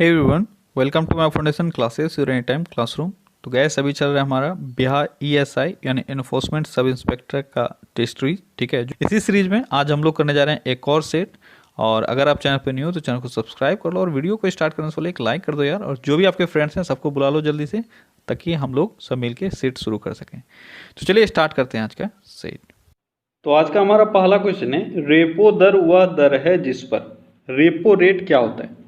Hey everyone, welcome to my foundation classes your any time classroom. तो guys अभी चल रहा है हमारा बिहार ईएसआई यानी इन्फोर्समेंट सब इंस्पेक्टर का टेस्ट सीरीज। ठीक है, इसी सीरीज में आज हम लोग करने जा रहे हैं एक और सेट। और अगर आप चैनल पे न्यू हो तो चैनल को सब्सक्राइब कर लो और वीडियो को स्टार्ट करने से पहले एक लाइक कर दो यार। और जो भी आपके फ्रेंड्स हैं सबको बुला लो जल्दी से, ताकि हम लोग सब मिल के सेट शुरू कर सकें। तो चलिए स्टार्ट करते हैं आज का सेट। तो आज का हमारा पहला क्वेश्चन है, रेपो दर वह दर है जिस पर रेपो रेट क्या होता है।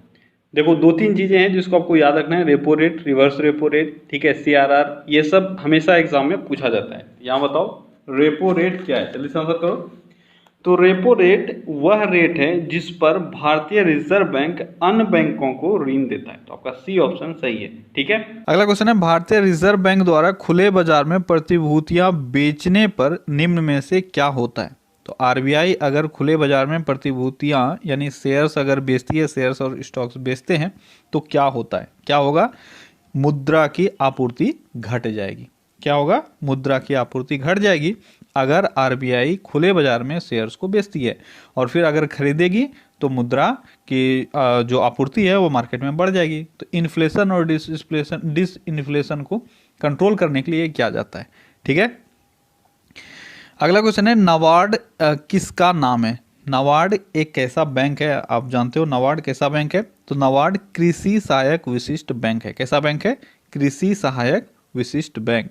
देखो, दो तीन चीजें हैं जिसको आपको याद रखना है। Repo rate, reverse repo rate, ठीक है, सीआरआर, ये सब हमेशा एग्जाम में पूछा जाता है। यहाँ बताओ रेपो रेट क्या है, जल्दी से आंसर करो। तो रेपो रेट वह रेट है जिस पर भारतीय रिजर्व बैंक अन्य बैंकों को ऋण देता है। तो आपका सी ऑप्शन सही है। ठीक है, अगला क्वेश्चन है, भारतीय रिजर्व बैंक द्वारा खुले बाजार में प्रतिभूतियां बेचने पर निम्न में से क्या होता है। तो आरबीआई अगर खुले बाजार में प्रतिभूतियां यानी शेयर्स अगर बेचती है, शेयर्स और स्टॉक्स बेचते हैं, तो क्या होता है, क्या होगा? मुद्रा की आपूर्ति घट जाएगी। क्या होगा? मुद्रा की आपूर्ति घट जाएगी अगर आरबीआई खुले बाजार में शेयर्स को बेचती है। और फिर अगर खरीदेगी तो मुद्रा की जो आपूर्ति है वो मार्केट में बढ़ जाएगी। तो इन्फ्लेशन और डिसइन्फ्लेशन को कंट्रोल करने के लिए किया जाता है। ठीक है, अगला क्वेश्चन है, नाबार्ड किसका नाम है? नाबार्ड एक कैसा बैंक है? आप जानते हो नाबार्ड कैसा बैंक है? तो नाबार्ड कृषि सहायक विशिष्ट बैंक है। कैसा बैंक है? कृषि सहायक विशिष्ट बैंक।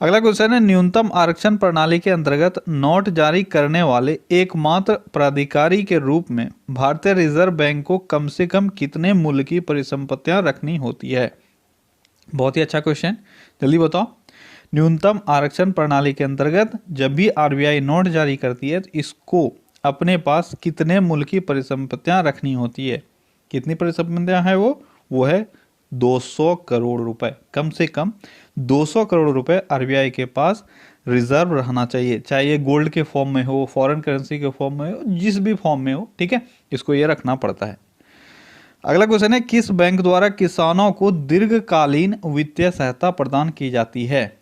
अगला क्वेश्चन है, न्यूनतम आरक्षण प्रणाली के अंतर्गत नोट जारी करने वाले एकमात्र प्राधिकारी के रूप में भारतीय रिजर्व बैंक को कम से कम कितने मूल्य की परिसंपत्तियां रखनी होती है? बहुत ही अच्छा क्वेश्चन, जल्दी बताओ। न्यूनतम आरक्षण प्रणाली के अंतर्गत जब भी आरबीआई नोट जारी करती है तो इसको अपने पास कितने मूल्य की परिसंपत्तियां रखनी होती है? कितनी परिसंपत्तियां है वो है 200 करोड़ रुपए। कम से कम 200 करोड़ रुपए आरबीआई के पास रिजर्व रहना चाहिए, चाहे ये गोल्ड के फॉर्म में हो, फॉरेन करेंसी के फॉर्म में हो, जिस भी फॉर्म में हो। ठीक है, इसको ये रखना पड़ता है। अगला क्वेश्चन है, किस बैंक द्वारा किसानों को दीर्घकालीन वित्तीय सहायता प्रदान की जाती है?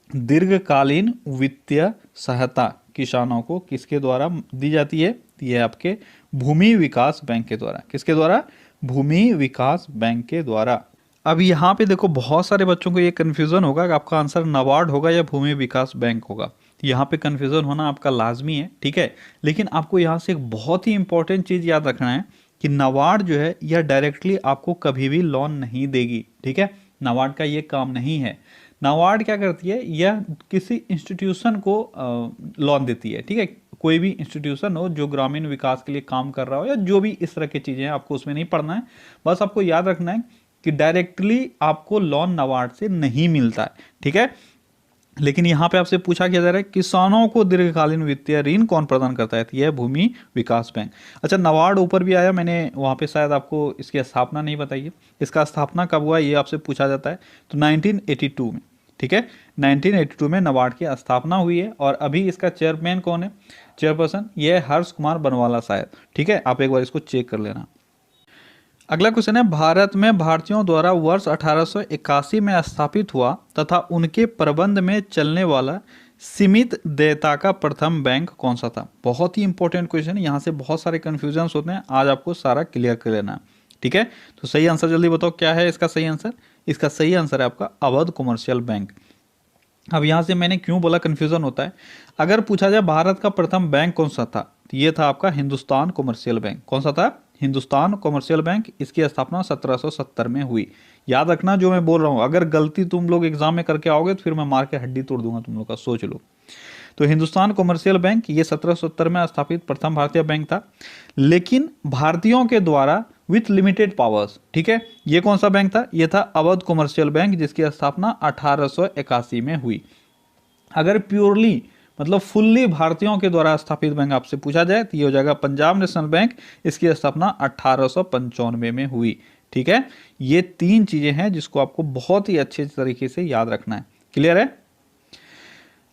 दीर्घकालीन वित्तीय सहायता किसानों को किसके द्वारा दी जाती है? ये आपके भूमि विकास बैंक के द्वारा। किसके द्वारा? भूमि विकास बैंक के द्वारा। अब यहाँ पे देखो, बहुत सारे बच्चों को ये कन्फ्यूजन होगा कि आपका आंसर नाबार्ड होगा या भूमि विकास बैंक होगा। यहाँ पे कन्फ्यूजन होना आपका लाजमी है। ठीक है, लेकिन आपको यहाँ से एक बहुत ही इंपॉर्टेंट चीज़ याद रखना है कि नाबार्ड जो है यह डायरेक्टली आपको कभी भी लोन नहीं देगी। ठीक है, नाबार्ड का ये काम नहीं है। नाबार्ड क्या करती है, यह किसी इंस्टीट्यूशन को लोन देती है। ठीक है, कोई भी इंस्टीट्यूशन हो जो ग्रामीण विकास के लिए काम कर रहा हो या जो भी इस तरह की चीज़ें हैं, आपको उसमें नहीं पढ़ना है। बस आपको याद रखना है कि डायरेक्टली आपको लोन नाबार्ड से नहीं मिलता है। ठीक है, लेकिन यहाँ पे आपसे पूछा क्या जा रहा है, किसानों को दीर्घकालीन वित्तीय ऋण कौन प्रदान करता है? यह भूमि विकास बैंक। अच्छा, नाबार्ड ऊपर भी आया, मैंने वहाँ पे शायद आपको इसकी स्थापना नहीं बताई है। इसका स्थापना कब हुआ ये आपसे पूछा जाता है। तो 1982 में। ठीक है, 1982 में नाबार्ड की स्थापना हुई है। और अभी इसका चेयरमैन कौन है? चेयरपर्सन ये हर्ष कुमार बनवाला शायद। ठीक है, आप एक बार इसको चेक कर लेना। अगला क्वेश्चन है, भारत में भारतीयों द्वारा वर्ष 1881 में स्थापित हुआ तथा उनके प्रबंध में चलने वाला सीमित देयता का प्रथम बैंक कौन सा था? बहुत ही इंपॉर्टेंट क्वेश्चन है, यहाँ से बहुत सारे कंफ्यूजन होते हैं, आज आपको सारा क्लियर कर लेना है। ठीक है, तो सही आंसर जल्दी बताओ, क्या है इसका सही आंसर? इसका सही आंसर है आपका अवध कॉमर्शियल बैंक। अब यहाँ से मैंने क्यों बोला कन्फ्यूजन होता है, अगर पूछा जाए भारत का प्रथम बैंक कौन सा था, तो ये था आपका हिंदुस्तान कॉमर्शियल बैंक। कौन सा था? Hindustan commercial bank. इसकी स्थापना 1770 में हुई। याद रखना जो मैं बोल रहा हूँ, अगर गलती तुम लोग एग्जाम में करके आओगे तो फिर मैं मार के हड्डी तोड़ दूंगा तुम लोग का, सोच लो। तो हिंदुस्तान कॉमर्शियल बैंक ये 1770 में स्थापित प्रथम भारतीय बैंक था, लेकिन भारतीयों के द्वारा विथ लिमिटेड पावर्स। ठीक है, ये कौन सा बैंक था? ये था अवध कॉमर्शियल बैंक, जिसकी स्थापना 1881 में हुई। अगर प्योरली मतलब फुल्ली भारतीयों के द्वारा स्थापित बैंक आपसे पूछा जाए तो ये हो जाएगा पंजाब नेशनल बैंक। इसकी स्थापना 1895 में हुई। ठीक है, ये तीन चीजें हैं जिसको आपको बहुत ही अच्छे तरीके से याद रखना है। क्लियर है?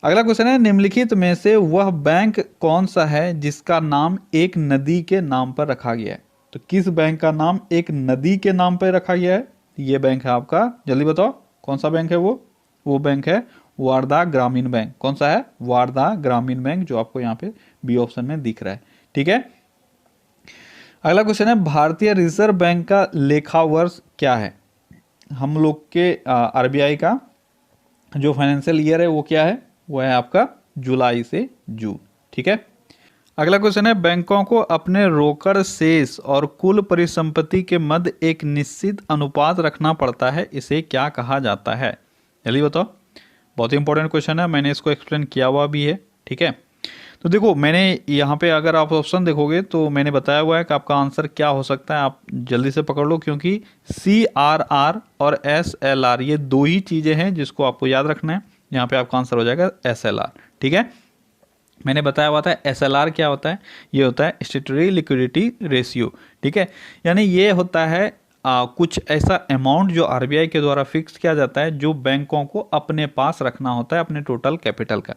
अगला क्वेश्चन है, निम्नलिखित में से वह बैंक कौन सा है जिसका नाम एक नदी के नाम पर रखा गया है? तो किस बैंक का नाम एक नदी के नाम पर रखा गया है? ये बैंक है आपका, जल्दी बताओ कौन सा बैंक है वो बैंक है वारदा ग्रामीण बैंक। कौन सा है? वारदा ग्रामीण बैंक, जो आपको यहाँ पे बी ऑप्शन में दिख रहा है। ठीक है, अगला क्वेश्चन है भारतीय रिजर्व बैंक का लेखा वर्ष क्या है। हम लोग के आरबीआई का जो फाइनेंशियल ईयर है वो क्या है, वो है आपका जुलाई से जून। ठीक है। अगला क्वेश्चन है बैंकों को अपने रोकड़ शेष और कुल परिसंपत्ति के मध्य एक निश्चित अनुपात रखना पड़ता है, इसे क्या कहा जाता है। जल्दी बताओ, बहुत ही इंपॉर्टेंट क्वेश्चन है, मैंने इसको एक्सप्लेन किया हुआ भी है। ठीक है। तो देखो मैंने यहाँ पे अगर आप ऑप्शन देखोगे तो मैंने बताया हुआ है कि आपका आंसर क्या हो सकता है, आप जल्दी से पकड़ लो, क्योंकि CRR और SLR ये दो ही चीज़ें हैं जिसको आपको याद रखना है। यहाँ पे आपका आंसर हो जाएगा SLR। ठीक है। मैंने बताया हुआ था SLR क्या होता है, ये होता है स्टैट्यूटरी लिक्विडिटी रेशियो। ठीक है। यानी ये होता है कुछ ऐसा अमाउंट जो आरबीआई के द्वारा फिक्स किया जाता है जो बैंकों को अपने पास रखना होता है अपने टोटल कैपिटल का।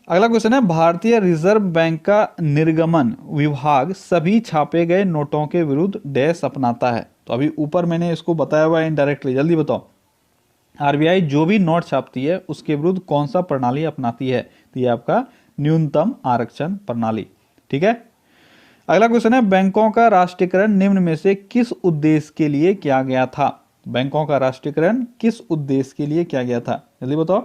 अगला क्वेश्चन है भारतीय रिजर्व बैंक का निर्गमन विभाग सभी छापे गए नोटों के विरुद्ध डैश अपनाता है। तो अभी ऊपर मैंने इसको बताया हुआ है इनडायरेक्टली, जल्दी बताओ। आरबीआई जो भी नोट छापती है उसके विरुद्ध कौन सा प्रणाली अपनाती है, तो ये आपका न्यूनतम आरक्षण प्रणाली। ठीक है। अगला क्वेश्चन है बैंकों का राष्ट्रीयकरण निम्न में से किस उद्देश्य के लिए किया गया था। बैंकों का राष्ट्रीयकरण किस उद्देश्य के लिए किया गया था, जल्दी बताओ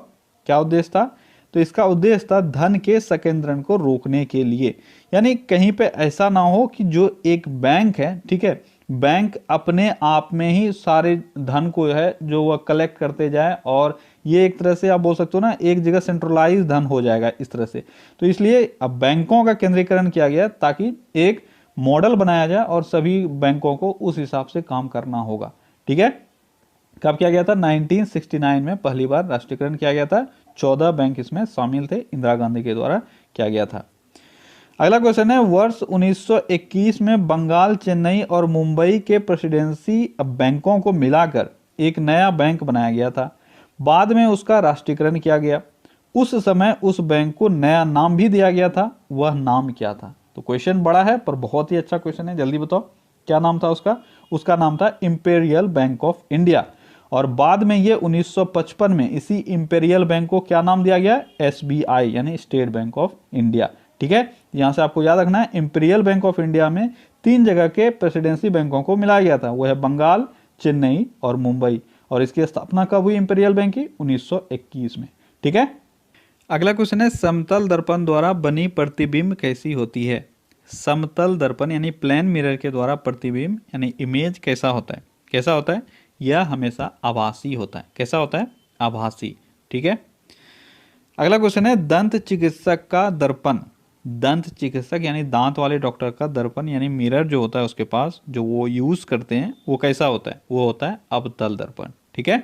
क्या उद्देश्य था। तो इसका उद्देश्य था धन के संकेंद्रण को रोकने के लिए। यानी कहीं पे ऐसा ना हो कि जो एक बैंक है, ठीक है, बैंक अपने आप में ही सारे धन को है जो वह कलेक्ट करते जाए, और ये एक तरह से आप बोल सकते हो ना एक जगह सेंट्रलाइज धन हो जाएगा इस तरह से। तो इसलिए अब बैंकों का केंद्रीकरण किया गया ताकि एक मॉडल बनाया जाए और सभी बैंकों को उस हिसाब से काम करना होगा। ठीक है। कब किया गया था, 1969 में पहली बार राष्ट्रीयकरण किया गया था। 14 बैंक इसमें शामिल थे, इंदिरा गांधी के द्वारा किया गया था। अगला क्वेश्चन है वर्ष 1921 में बंगाल, चेन्नई और मुंबई के प्रेसिडेंसी बैंकों को मिलाकर एक नया बैंक बनाया गया था। बाद में उसका राष्ट्रीयकरण किया गया। उस समय उस बैंक को नया नाम भी दिया गया था, वह नाम क्या था। तो क्वेश्चन बड़ा है पर बहुत ही अच्छा क्वेश्चन है, जल्दी बताओ क्या नाम था उसका। उसका नाम था इंपेरियल बैंक ऑफ इंडिया। और बाद में ये 1955 में इसी इंपेरियल बैंक को क्या नाम दिया गया, SBI यानी स्टेट बैंक ऑफ इंडिया। ठीक है। यहां से आपको याद रखना है इंपेरियल बैंक ऑफ इंडिया में 3 जगह के प्रेसिडेंसी बैंकों को मिलाया गया था, वो है बंगाल, चेन्नई और मुंबई। और इसकी स्थापना कब हुई इंपेरियल बैंक की, 1921 में। ठीक है। अगला क्वेश्चन है समतल दर्पण द्वारा बनी प्रतिबिंब कैसी होती है। समतल दर्पण यानी प्लेन मिरर के द्वारा प्रतिबिंब यानी इमेज कैसा होता है, कैसा होता है, यह हमेशा आभासी होता है। कैसा होता है, आभासी। ठीक है। अगला क्वेश्चन है दंत चिकित्सक का दर्पण, दंत चिकित्सक यानी दांत वाले डॉक्टर का दर्पण यानी मिरर जो होता है उसके पास जो वो यूज करते हैं वो कैसा होता है, वो होता है अवतल दर्पण। ठीक है।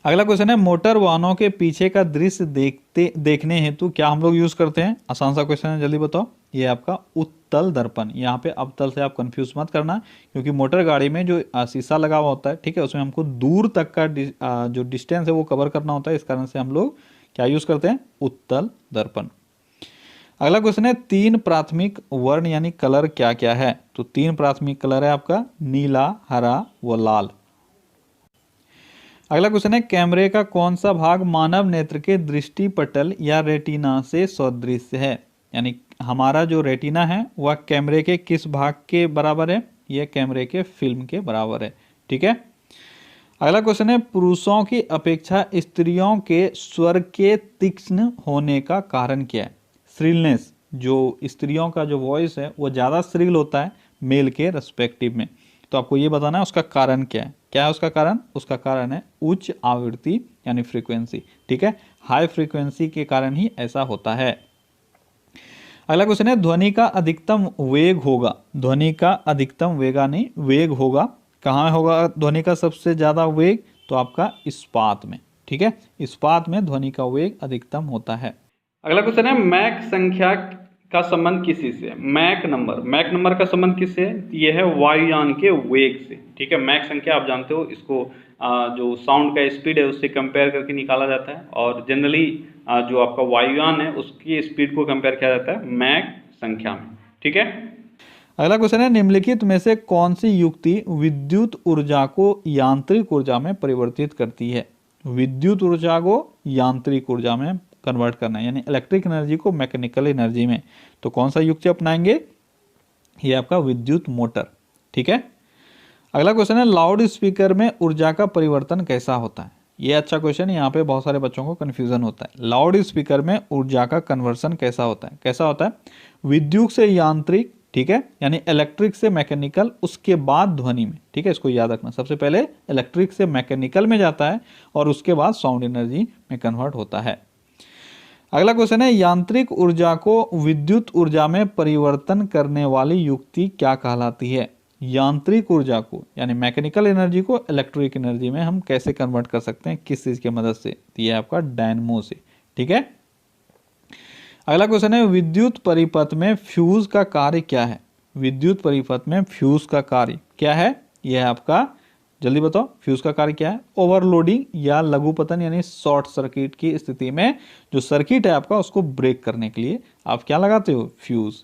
अगला क्वेश्चन है मोटर वाहनों के पीछे का दृश्य देखने हेतु क्या हम लोग यूज करते हैं। आसान सा क्वेश्चन है, जल्दी बताओ। ये आपका उत्तल दर्पण, यहाँ पे अवतल से आप कंफ्यूज मत करना, क्योंकि मोटर गाड़ी में जो शीशा लगा हुआ होता है, ठीक है, उसमें हमको दूर तक का जो डिस्टेंस है वो कवर करना होता है, इस कारण से हम लोग क्या यूज करते हैं, उत्तल दर्पण। अगला क्वेश्चन है 3 प्राथमिक वर्ण यानी कलर क्या क्या है। तो 3 प्राथमिक कलर है आपका नीला, हरा व लाल। अगला क्वेश्चन है कैमरे का कौन सा भाग मानव नेत्र के दृष्टि पटल या रेटिना से सदृश है। यानी हमारा जो रेटिना है वह कैमरे के किस भाग के बराबर है, यह कैमरे के फिल्म के बराबर है। ठीक है। अगला क्वेश्चन है पुरुषों की अपेक्षा स्त्रियों के स्वर के तीक्ष्ण होने का कारण क्या है। श्रीलनेस, जो स्त्रियों का जो वॉइस है वो ज़्यादा श्रील होता है मेल के रेस्पेक्टिव में। तो आपको ये बताना है उसका कारण क्या है। क्या है उसका कारण, उसका कारण है उच्च आवृत्ति यानी फ्रीक्वेंसी। ठीक है। हाई फ्रीक्वेंसी के कारण ही ऐसा होता है। अगला क्वेश्चन है ध्वनि का अधिकतम वेग होगा, ध्वनि का अधिकतम वेगा नहीं वेग होगा, कहाँ होगा ध्वनि का सबसे ज्यादा वेग, तो आपका इस्पात में। ठीक है। इस्पात में ध्वनि का वेग अधिकतम होता है। अगला क्वेश्चन है मैक संख्या का संबंध किसी से, मैक नंबर का संबंध किससे है, ये है वायुयान के वेग से। ठीक है। मैक संख्या आप जानते हो, इसको जो साउंड का स्पीड है उससे कंपेयर करके निकाला जाता है, और जनरली जो आपका वायुयान है उसकी स्पीड को कंपेयर किया जाता है मैक संख्या में। ठीक है। अगला क्वेश्चन है निम्नलिखित में से कौन सी युक्ति विद्युत ऊर्जा को यांत्रिक ऊर्जा में परिवर्तित करती है। विद्युत ऊर्जा को यांत्रिक ऊर्जा में कन्वर्ट करना है, यानी इलेक्ट्रिक एनर्जी को मैकेनिकल एनर्जी में। तो कौन सा युक्ति अपनाएंगे, ये आपका विद्युत मोटर। ठीक है, अगला क्वेश्चन है लाउड स्पीकर में ऊर्जा का परिवर्तन कैसा होता है। ये अच्छा क्वेश्चन है, यहाँ पे बहुत सारे बच्चों को कन्फ्यूजन होता है। लाउड स्पीकर में ऊर्जा का कन्वर्सन कैसा होता है, कैसा होता है, विद्युत से यांत्रिक, ठीक है, यानी इलेक्ट्रिक से मैकेनिकल, उसके बाद ध्वनि में। ठीक है, इसको याद रखना, सबसे पहले इलेक्ट्रिक से मैकेनिकल में जाता है और उसके बाद साउंड एनर्जी में कन्वर्ट होता है। अगला क्वेश्चन है यांत्रिक ऊर्जा को विद्युत ऊर्जा में परिवर्तन करने वाली युक्ति क्या कहलाती है। यांत्रिक ऊर्जा को यानी मैकेनिकल एनर्जी को इलेक्ट्रिक एनर्जी में हम कैसे कन्वर्ट कर सकते हैं, किस चीज की मदद से, तो यह आपका डायनमो से। ठीक है, अगला क्वेश्चन है विद्युत परिपथ में फ्यूज का कार्य क्या है। विद्युत परिपथ में फ्यूज का कार्य क्या है, यह है आपका, जल्दी बताओ, फ्यूज का कार्य क्या है। ओवरलोडिंग या लघुपतन यानी शॉर्ट सर्किट की स्थिति में जो सर्किट है आपका उसको ब्रेक करने के लिए आप क्या लगाते हो, फ्यूज।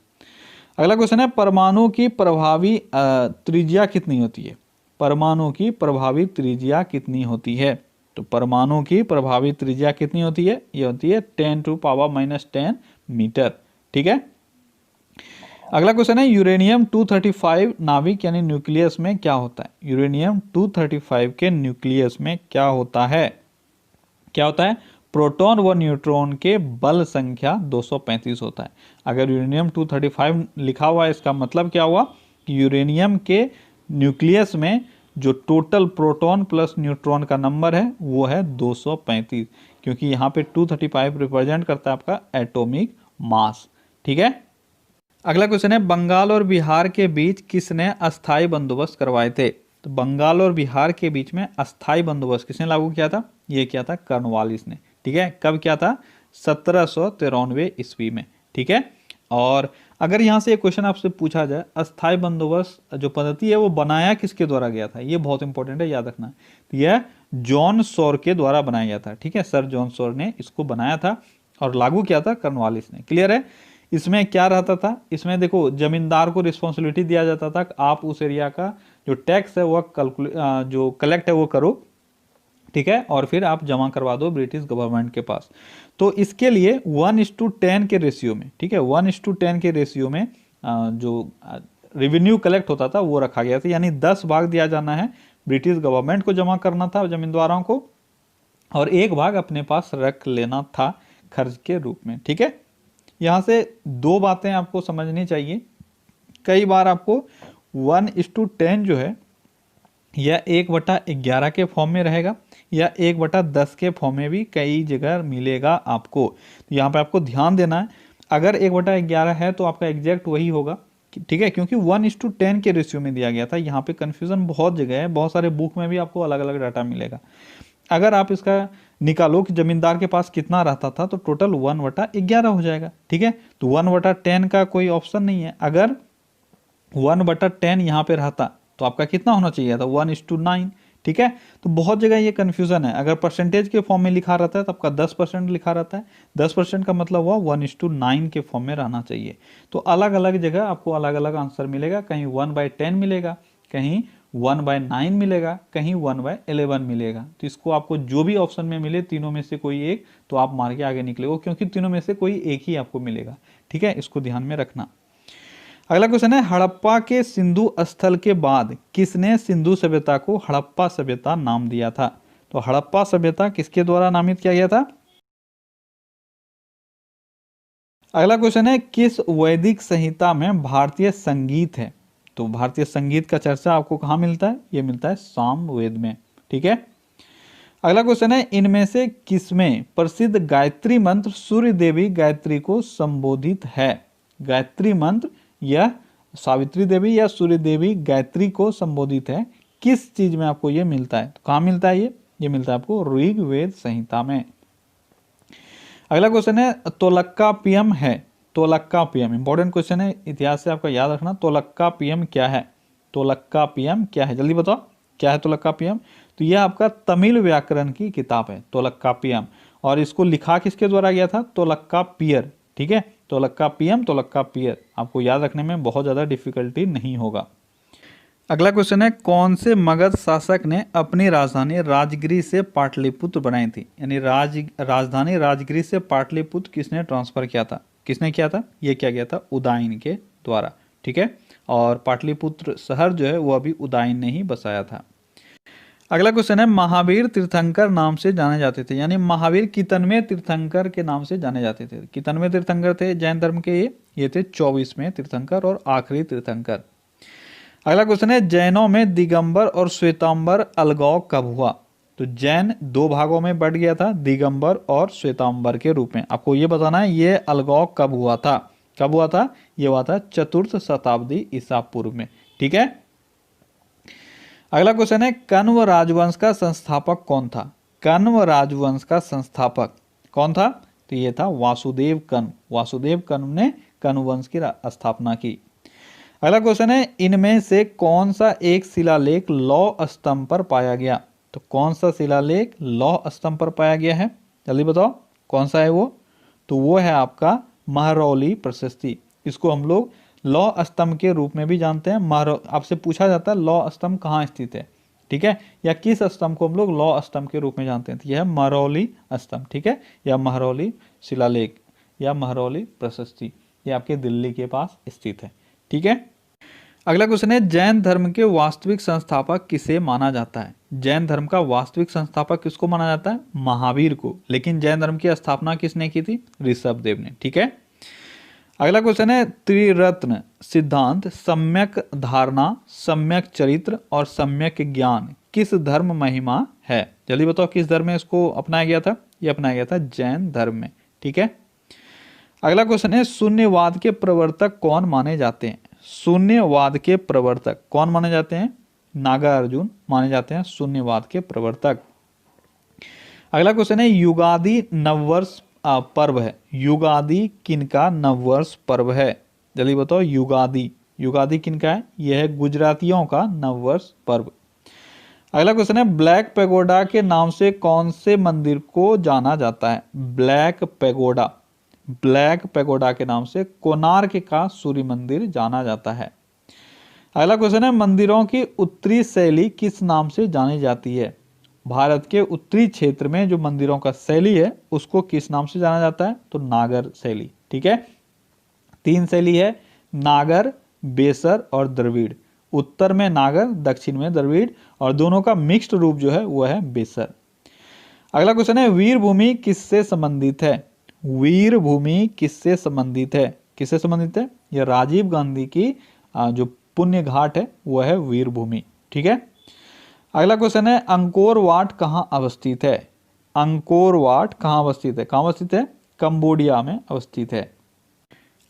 अगला क्वेश्चन है परमाणु की प्रभावी त्रिज्या कितनी होती है। परमाणु की प्रभावी त्रिज्या कितनी होती है, तो परमाणु की प्रभावी त्रिज्या कितनी होती है, ये होती है 10⁻⁻10 मीटर। ठीक है, अगला क्वेश्चन है यूरेनियम 235 नाभिक यानी न्यूक्लियस में क्या होता है। यूरेनियम 235 के न्यूक्लियस में क्या होता है, क्या होता है, प्रोटॉन व न्यूट्रॉन के बल संख्या 235 होता है। अगर यूरेनियम 235 लिखा हुआ है इसका मतलब क्या हुआ कि यूरेनियम के न्यूक्लियस में जो टोटल प्रोटॉन प्लस न्यूट्रॉन का नंबर है वो है 235, क्योंकि यहाँ पे 235 रिप्रेजेंट करता है आपका एटॉमिक मास। ठीक है, अगला क्वेश्चन है बंगाल और बिहार के बीच किसने अस्थायी बंदोबस्त करवाए थे। तो बंगाल और बिहार के बीच में अस्थायी बंदोबस्त किसने लागू किया था, ये किया था कॉर्नवालिस ने। ठीक है, कब किया था, 1793 ईस्वी में। ठीक है, और अगर यहाँ से एक क्वेश्चन आपसे पूछा जाए अस्थायी बंदोबस्त जो पद्धति है वो बनाया किसके द्वारा गया था, ये बहुत इंपॉर्टेंट है, याद रखना। तो यह जॉन सॉर के द्वारा बनाया गया था। ठीक है, सर जॉन सॉर ने इसको बनाया था और लागू किया था कॉर्नवालिस ने। क्लियर है, इसमें क्या रहता था, इसमें देखो जमींदार को रिस्पॉन्सिबिलिटी दिया जाता था कि आप उस एरिया का जो टैक्स है वह जो कलेक्ट है वो करो। ठीक है, और फिर आप जमा करवा दो ब्रिटिश गवर्नमेंट के पास। तो इसके लिए 1:10 के रेशियो में, ठीक है, 1:10 के रेशियो में जो रेवेन्यू कलेक्ट होता था वो रखा गया था, यानी 10 भाग दिया जाना है ब्रिटिश गवर्नमेंट को जमा करना था जमींदारों को, और 1 भाग अपने पास रख लेना था खर्च के रूप में। ठीक है, यहाँ से 2 बातें आपको समझनी चाहिए। कई बार आपको 1:10 जो है या 1/11 के फॉर्म में रहेगा या 1/10 के फॉर्म में भी कई जगह मिलेगा आपको। तो यहाँ पे आपको ध्यान देना है, अगर 1/11 है तो आपका एग्जैक्ट वही होगा। ठीक है, क्योंकि 1:10 के रेशियो में दिया गया था। यहाँ पे कन्फ्यूजन बहुत जगह है, बहुत सारे बुक में भी आपको अलग अलग डाटा मिलेगा। अगर आप इसका निकालो कि जमींदार के पास कितना रहता था तो टोटल 1/11 हो जाएगा। ठीक है, तो 1/10 का कोई ऑप्शन नहीं है। अगर 1/10 यहाँ पे रहता तो आपका कितना होना चाहिए था, 1:9। ठीक है, तो बहुत जगह ये कन्फ्यूजन है। अगर परसेंटेज के फॉर्म में लिखा रहता है तो आपका 10% लिखा रहता है, 10% का मतलब हुआ 1:9 के फॉर्म में रहना चाहिए। तो अलग अलग जगह आपको अलग अलग आंसर मिलेगा, कहीं 1/10 मिलेगा, कहीं 1/9 मिलेगा, कहीं 1/11 मिलेगा। तो इसको आपको जो भी ऑप्शन में मिले तीनों में से कोई एक तो आप मार के आगे निकलेगा, क्योंकि तीनों में से कोई एक ही आपको मिलेगा। ठीक है, इसको ध्यान में रखना। अगला क्वेश्चन है हड़प्पा के सिंधु स्थल के बाद किसने सिंधु सभ्यता को हड़प्पा सभ्यता नाम दिया था। तो हड़प्पा सभ्यता किसके द्वारा नामित किया गया था। अगला क्वेश्चन है किस वैदिक संहिता में भारतीय संगीत है। तो भारतीय संगीत का चर्चा आपको कहाँ मिलता है, ये मिलता है सामवेद में। ठीक है, अगला क्वेश्चन है इनमें से किसमें प्रसिद्ध गायत्री मंत्र सूर्य देवी गायत्री को संबोधित है। गायत्री मंत्र यह सावित्री देवी या सूर्य देवी गायत्री को संबोधित है, किस चीज में आपको यह मिलता है, तो कहाँ मिलता है ये मिलता है आपको ऋग्वेद संहिता में। अगला क्वेश्चन है तोलक्कापियम है। तोलक्कापियम इंपॉर्टेंट क्वेश्चन है, इतिहास से आपका याद रखना। तोलक्कापियम क्या है, तोलक्कापियम क्या है, जल्दी बताओ क्या है तोलक्कापियम। तो यह आपका तमिल व्याकरण की किताब है तोलक्कापियम, और इसको लिखा किसके द्वारा गया था, तोलक्कापियर। ठीक है, तोलक्कापियम तोलक्कापियर, आपको याद रखने में बहुत ज़्यादा डिफिकल्टी नहीं होगा। अगला क्वेश्चन है कौन से मगध शासक ने अपनी राजधानी राजगिरी से पाटलिपुत्र बनाई थी। यानी राजधानी राजगिरी से पाटलिपुत्र किसने ट्रांसफर किया था, किसने किया था, ये क्या गया था उदयन के द्वारा। ठीक है, और पाटलिपुत्र शहर जो है वो अभी उदयन ने ही बसाया था। अगला क्वेश्चन है, महावीर तीर्थंकर नाम से जाने जाते थे, यानी महावीर कितनवें तीर्थंकर के नाम से जाने जाते थे। कितनवें तीर्थंकर थे जैन धर्म के? ये थे 24वें तीर्थंकर और आखिरी तीर्थंकर। अगला क्वेश्चन है, जैनों में दिगंबर और श्वेतांबर अलगाव कब हुआ? तो जैन दो भागों में बट गया था, दिगंबर और श्वेतांबर के रूप में। आपको ये बताना है ये अलगाव कब हुआ था। कब हुआ था? ये हुआ था 4th शताब्दी ईसा पूर्व में। ठीक है। अगला क्वेश्चन है, कण्व राजवंश का संस्थापक कौन था? कण्व राजवंश का संस्थापक कौन था? तो ये था वासुदेव कण्व। वासुदेव कण्व ने कण्व वंश की स्थापना की। अगला क्वेश्चन है, इनमें से कौन सा एक शिलालेख लौह स्तंभ पर पाया गया? तो कौन सा शिलालेख लौह स्तंभ पर पाया गया है? जल्दी बताओ कौन सा है वो? तो वो है आपका महरौली प्रशस्ति। इसको हम लोग लौह स्तंभ के रूप में भी जानते हैं। आपसे पूछा जाता है लौह स्तंभ कहाँ स्थित है, ठीक है, या किस स्तंभ को हम लोग लौह स्तंभ के रूप में जानते हैं? तो यह है महरौली स्तंभ, ठीक है, या महरौली शिलालेख या महरौली प्रशस्ति। ये आपके दिल्ली के पास स्थित है। ठीक है। अगला क्वेश्चन है, जैन धर्म के वास्तविक संस्थापक किसे माना जाता है? जैन धर्म का वास्तविक संस्थापक किसको माना जाता है? महावीर को। लेकिन जैन धर्म की स्थापना किसने की थी? ऋषभदेव ने। ठीक है। अगला क्वेश्चन है, त्रिरत्न सिद्धांत सम्यक धारणा, सम्यक चरित्र और सम्यक ज्ञान किस धर्म महिमा है? जल्दी बताओ किस धर्म में इसको अपनाया गया था? ये अपनाया गया था जैन धर्म में। ठीक है। अगला क्वेश्चन है, शून्यवाद के प्रवर्तक कौन माने जाते हैं? शून्यवाद के प्रवर्तक कौन माने जाते हैं? नागार्जुन माने जाते हैं शून्यवाद के प्रवर्तक। अगला क्वेश्चन है, युगादि नववर्ष पर्व है। युगादि किनका नववर्ष पर्व है? जल्दी बताओ युगादि। युगादि किनका है? यह है गुजरातियों का नववर्ष पर्व। अगला क्वेश्चन है, ब्लैक पैगोडा के नाम से कौन से मंदिर को जाना जाता है? Black pagoda. ब्लैक पैगोडा के नाम से कोणार्क का सूर्य मंदिर जाना जाता है। अगला क्वेश्चन है, मंदिरों की उत्तरी शैली किस नाम से जानी जाती है? भारत के उत्तरी क्षेत्र में जो मंदिरों का शैली है उसको किस नाम से जाना जाता है? तो नागर शैली। ठीक है। 3 शैली है, नागर, बेसर और द्रविड़। उत्तर में नागर, दक्षिण में द्रविड़, और दोनों का मिक्स्ड रूप जो है वो है बेसर। अगला क्वेश्चन है, वीरभूमि किससे संबंधित है? वीरभूमि किससे संबंधित है? किससे संबंधित है? यह राजीव गांधी की जो पुण्य घाट है वो है वीरभूमि। ठीक है। अगला क्वेश्चन है, अंकोर वाट कहाँ अवस्थित है? अंकोर वाट कहाँ अवस्थित है? कहाँ अवस्थित है? कंबोडिया में अवस्थित है।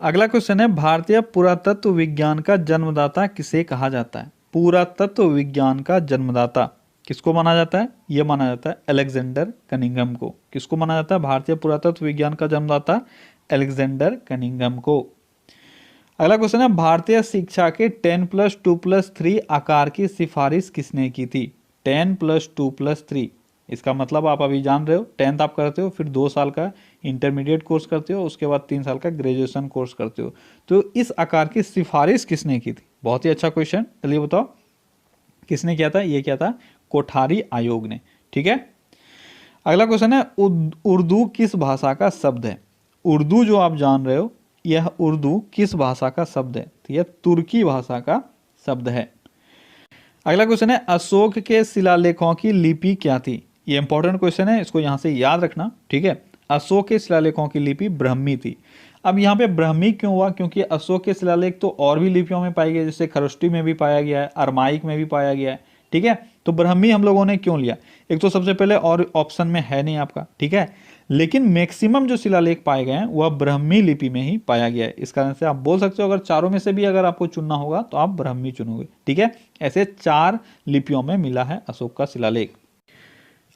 अगला क्वेश्चन है, भारतीय पुरातत्व विज्ञान का जन्मदाता किसे कहा जाता है? पुरातत्व विज्ञान का जन्मदाता किसको माना जाता है? यह माना जाता है अलेक्जेंडर कनिंघम को। किसको माना जाता है भारतीय पुरातत्व विज्ञान का जन्मदाता? अलेक्जेंडर कनिंघम को। अगला क्वेश्चन है, भारतीय शिक्षा के 10+2+3 आकार की सिफारिश किसने की थी? 10+2+3 इसका मतलब आप अभी जान रहे हो, 10th आप करते हो, फिर 2 साल का इंटरमीडिएट कोर्स करते हो, उसके बाद 3 साल का ग्रेजुएशन कोर्स करते हो। तो इस आकार की सिफारिश किसने की थी? बहुत ही अच्छा क्वेश्चन, चलिए बताओ किसने किया था? ये किया था कोठारी आयोग ने। ठीक है। अगला क्वेश्चन है, उर्दू किस भाषा का शब्द है? उर्दू जो आप जान रहे हो यह उर्दू किस भाषा का शब्द है? तो यह तुर्की भाषा का शब्द है। अगला क्वेश्चन है, अशोक के शिलालेखों की लिपि क्या थी? ये इंपॉर्टेंट क्वेश्चन है, इसको यहां से याद रखना। ठीक है। अशोक के शिलालेखों की लिपि ब्राह्मी थी। अब यहाँ पे ब्राह्मी क्यों हुआ? क्योंकि अशोक के शिलालेख तो और भी लिपियों में पाए गए, जैसे खरोष्टी में भी पाया गया है, अरमाइक में भी पाया गया है। ठीक है। तो ब्राह्मी हम लोगों ने क्यों लिया? एक तो सबसे पहले और ऑप्शन में है नहीं आपका, ठीक है, लेकिन मैक्सिमम जो शिलालेख पाए गए हैं वह ब्राह्मी लिपि में ही पाया गया है। इस कारण से आप बोल सकते हो अगर चारों में से भी अगर आपको चुनना होगा तो आप ब्राह्मी चुनोगे। ठीक है। ऐसे 4 लिपियों में मिला है अशोक का शिलालेख।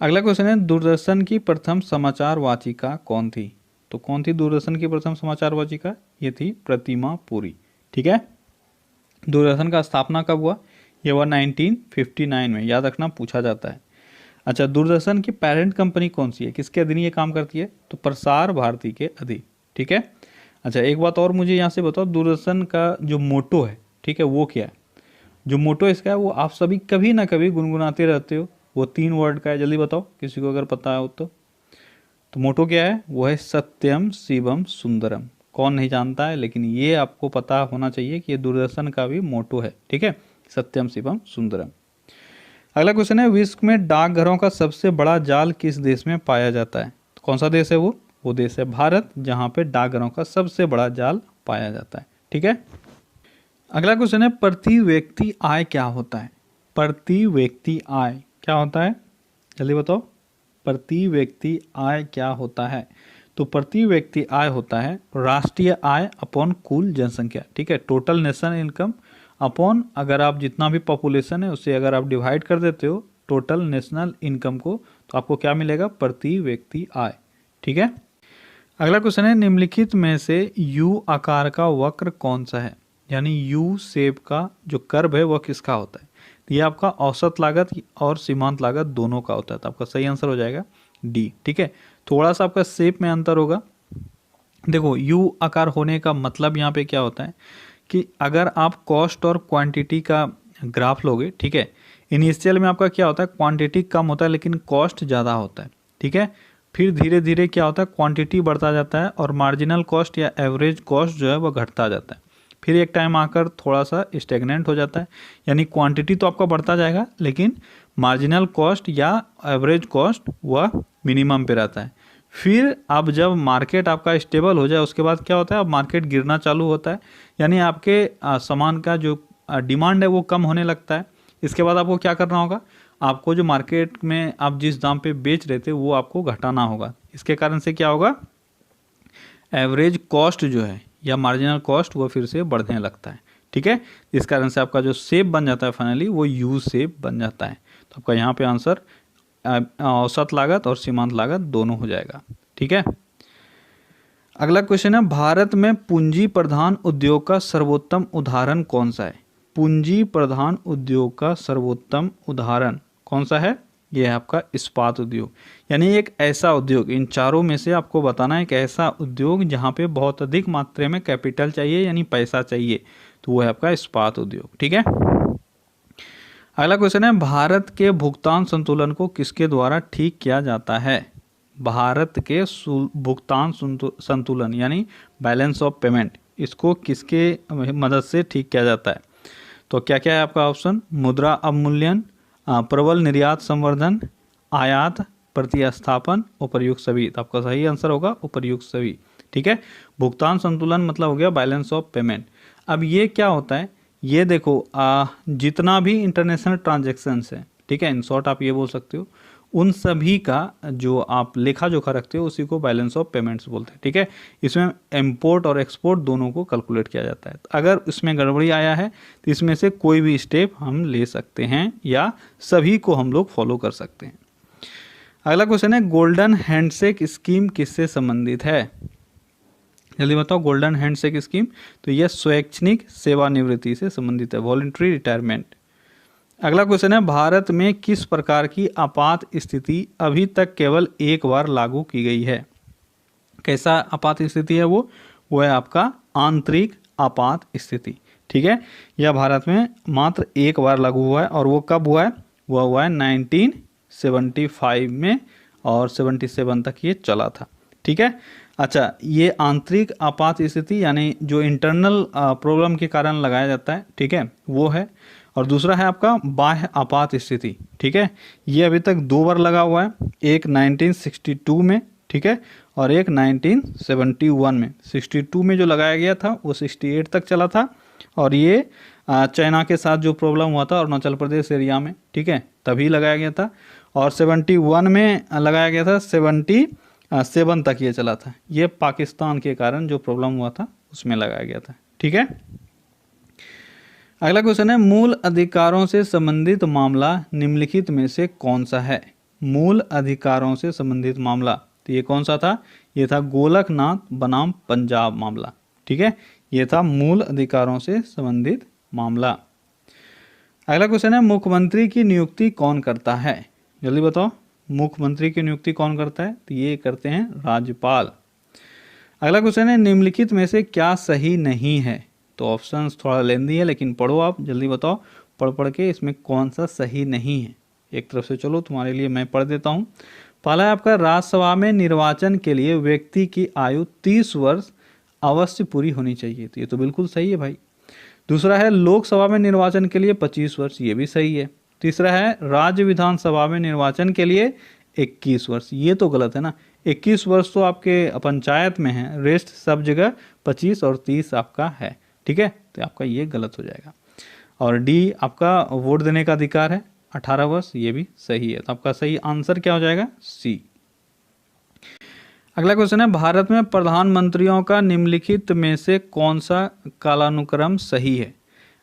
अगला क्वेश्चन है, दूरदर्शन की प्रथम समाचार वाचिका कौन थी? तो कौन थी दूरदर्शन की प्रथम समाचार वाचिका? ये थी प्रतिमा पुरी। ठीक है। दूरदर्शन का स्थापना कब हुआ? यह हुआ 1959 में, याद रखना पूछा जाता है। अच्छा, दूरदर्शन की पेरेंट कंपनी कौन सी है? किसके अधीन ये काम करती है? तो प्रसार भारती के अधीन। ठीक है। अच्छा, एक बात और मुझे यहाँ से बताओ, दूरदर्शन का जो मोटो है, ठीक है, वो क्या है? जो मोटो इसका है वो आप सभी कभी ना कभी गुनगुनाते रहते हो, वो 3 वर्ड का है। जल्दी बताओ किसी को अगर पता हो तो मोटो क्या है? वो है सत्यम शिवम सुंदरम। कौन नहीं जानता है, लेकिन ये आपको पता होना चाहिए कि ये दूरदर्शन का भी मोटो है, ठीक है, सत्यम शिवम सुंदरम। अगला क्वेश्चन है, विश्व में डाकघरों का सबसे बड़ा जाल किस देश में पाया जाता है? तो कौन सा देश है वो देश है भारत, जहाँ पे डाकघरों का सबसे बड़ा जाल पाया जाता है, ठीक है। अगला क्वेश्चन है, प्रति व्यक्ति आय क्या होता है? प्रति व्यक्ति आय क्या होता है, जल्दी बताओ। प्रति व्यक्ति आय क्या होता है? तो प्रति व्यक्ति आय होता है राष्ट्रीय आय अपॉन कुल जनसंख्या, ठीक है, टोटल नेशनल इनकम अपॉन, अगर आप जितना भी पॉपुलेशन है उससे अगर आप डिवाइड कर देते हो टोटल नेशनल इनकम को, तो आपको क्या मिलेगा? प्रति व्यक्ति आय, ठीक है। अगला क्वेश्चन है, निम्नलिखित में से यू आकार का वक्र कौन सा है? यानी यू शेप का जो कर्व है वह किसका होता है? तो ये आपका औसत लागत और सीमांत लागत दोनों का होता है, तो आपका सही आंसर हो जाएगा डी, ठीक है। थोड़ा सा आपका शेप में अंतर होगा। देखो, यू आकार होने का मतलब यहाँ पे क्या होता है कि अगर आप कॉस्ट और क्वांटिटी का ग्राफ लोगे, ठीक है, इनिशियल में आपका क्या होता है, क्वांटिटी कम होता है लेकिन कॉस्ट ज़्यादा होता है, ठीक है। फिर धीरे धीरे क्या होता है, क्वांटिटी बढ़ता जाता है और मार्जिनल कॉस्ट या एवरेज कॉस्ट जो है वो घटता जाता है। फिर एक टाइम आकर थोड़ा सा स्टेगनेंट हो जाता है, यानी क्वांटिटी तो आपका बढ़ता जाएगा लेकिन मार्जिनल कॉस्ट या एवरेज कॉस्ट वह मिनिमम पे रहता है। फिर अब जब मार्केट आपका स्टेबल हो जाए उसके बाद क्या होता है, अब मार्केट गिरना चालू होता है, यानी आपके सामान का जो डिमांड है वो कम होने लगता है। इसके बाद आपको क्या करना होगा, आपको जो मार्केट में आप जिस दाम पे बेच रहे थे वो आपको घटाना होगा। इसके कारण से क्या होगा, एवरेज कॉस्ट जो है या मार्जिनल कॉस्ट वो फिर से बढ़ने लगता है, ठीक है। इस कारण से आपका जो शेप बन जाता है फाइनली वो यू शेप बन जाता है। तो आपका यहाँ पे आंसर औसत लागत और सीमांत लागत दोनों हो जाएगा, ठीक है। अगला क्वेश्चन है, भारत में पूंजी प्रधान उद्योग का सर्वोत्तम उदाहरण कौन सा है? पूंजी प्रधान उद्योग का सर्वोत्तम उदाहरण कौन सा है? यह है आपका इस्पात उद्योग, यानी एक ऐसा उद्योग, इन चारों में से आपको बताना है एक ऐसा उद्योग जहां पे बहुत अधिक मात्रा में कैपिटल चाहिए यानी पैसा चाहिए, तो वो है आपका इस्पात उद्योग, ठीक है। अगला क्वेश्चन है, भारत के भुगतान संतुलन को किसके द्वारा ठीक किया जाता है? भारत के भुगतान संतुलन यानी बैलेंस ऑफ पेमेंट, इसको किसके मदद से ठीक किया जाता है? तो क्या क्या है आपका ऑप्शन, मुद्रा अवमूल्यन, प्रबल निर्यात संवर्धन, आयात प्रतिस्थापन, उपर्युक्त सभी। तो आपका सही आंसर होगा उपर्युक्त सभी, ठीक है। भुगतान संतुलन मतलब हो गया बैलेंस ऑफ पेमेंट। अब ये क्या होता है, ये देखो जितना भी इंटरनेशनल ट्रांजेक्शन्स है, ठीक है, इन शॉर्ट आप ये बोल सकते हो, उन सभी का जो आप लेखा जोखा रखते हो उसी को बैलेंस ऑफ पेमेंट्स बोलते हैं, ठीक है। इसमें इंपोर्ट और एक्सपोर्ट दोनों को कैलकुलेट किया जाता है। तो अगर इसमें गड़बड़ी आया है तो इसमें से कोई भी स्टेप हम ले सकते हैं या सभी को हम लोग फॉलो कर सकते हैं। अगला क्वेश्चन है, गोल्डन हैंडशेक स्कीम किससे संबंधित है? जल्दी बताओ, गोल्डन हैंडशेक स्कीम, तो यह स्वैच्छिक सेवानिवृत्ति से संबंधित है, वॉलंटरी रिटायरमेंट। अगला क्वेश्चन है, भारत में किस प्रकार की आपात स्थिति अभी तक केवल एक बार लागू की गई है? कैसा आपात स्थिति है वो है आपका आंतरिक आपात स्थिति, ठीक है। यह भारत में मात्र एक बार लागू हुआ है और वो कब हुआ है? वह हुआ है 1975 में और 77 तक ये चला था, ठीक है। अच्छा, ये आंतरिक आपात स्थिति यानी जो इंटरनल प्रॉब्लम के कारण लगाया जाता है, ठीक है, वो है। और दूसरा है आपका बाह्य आपात स्थिति, ठीक है, ये अभी तक दो बार लगा हुआ है, एक 1962 में, ठीक है, और एक 1971 में। 62 में जो लगाया गया था वो 68 तक चला था और ये चाइना के साथ जो प्रॉब्लम हुआ था अरुणाचल प्रदेश एरिया में, ठीक है, तभी लगाया गया था। और 71 में लगाया गया था, 77 तक ये चला था। ये पाकिस्तान के कारण जो प्रॉब्लम हुआ था उसमें लगाया गया था, ठीक है। अगला क्वेश्चन है, मूल अधिकारों से संबंधित मामला निम्नलिखित में से कौन सा है? मूल अधिकारों से संबंधित मामला, तो ये कौन सा था? ये था गोलकनाथ बनाम पंजाब मामला, ठीक है, ये था मूल अधिकारों से संबंधित मामला। अगला क्वेश्चन है, मुख्यमंत्री की नियुक्ति कौन करता है? जल्दी बताओ, मुख्यमंत्री की नियुक्ति कौन करता है? तो ये करते हैं राज्यपाल। अगला क्वेश्चन है, निम्नलिखित में से क्या सही नहीं है? तो ऑप्शंस थोड़ा लेंदी है लेकिन पढ़ो आप, जल्दी बताओ, पढ़ के इसमें कौन सा सही नहीं है। एक तरफ से चलो, तुम्हारे लिए मैं पढ़ देता हूँ। पहला है आपका, राज्यसभा में निर्वाचन के लिए व्यक्ति की आयु 30 वर्ष अवश्य पूरी होनी चाहिए, तो ये तो बिल्कुल सही है भाई। दूसरा है लोकसभा में निर्वाचन के लिए 25 वर्ष, ये भी सही है। तीसरा है राज्य विधानसभा में निर्वाचन के लिए 21 वर्ष, ये तो गलत है ना। 21 वर्ष तो आपके पंचायत में है, रेस्ट सब जगह 25 और 30 आपका है, ठीक है, तो आपका ये गलत हो जाएगा। और डी आपका वोट देने का अधिकार है 18 वर्ष, ये भी सही है, तो आपका सही आंसर क्या हो जाएगा? सी। अगला क्वेश्चन है भारत में प्रधानमंत्रियों का निम्नलिखित में से कौन सा कालानुक्रम सही है।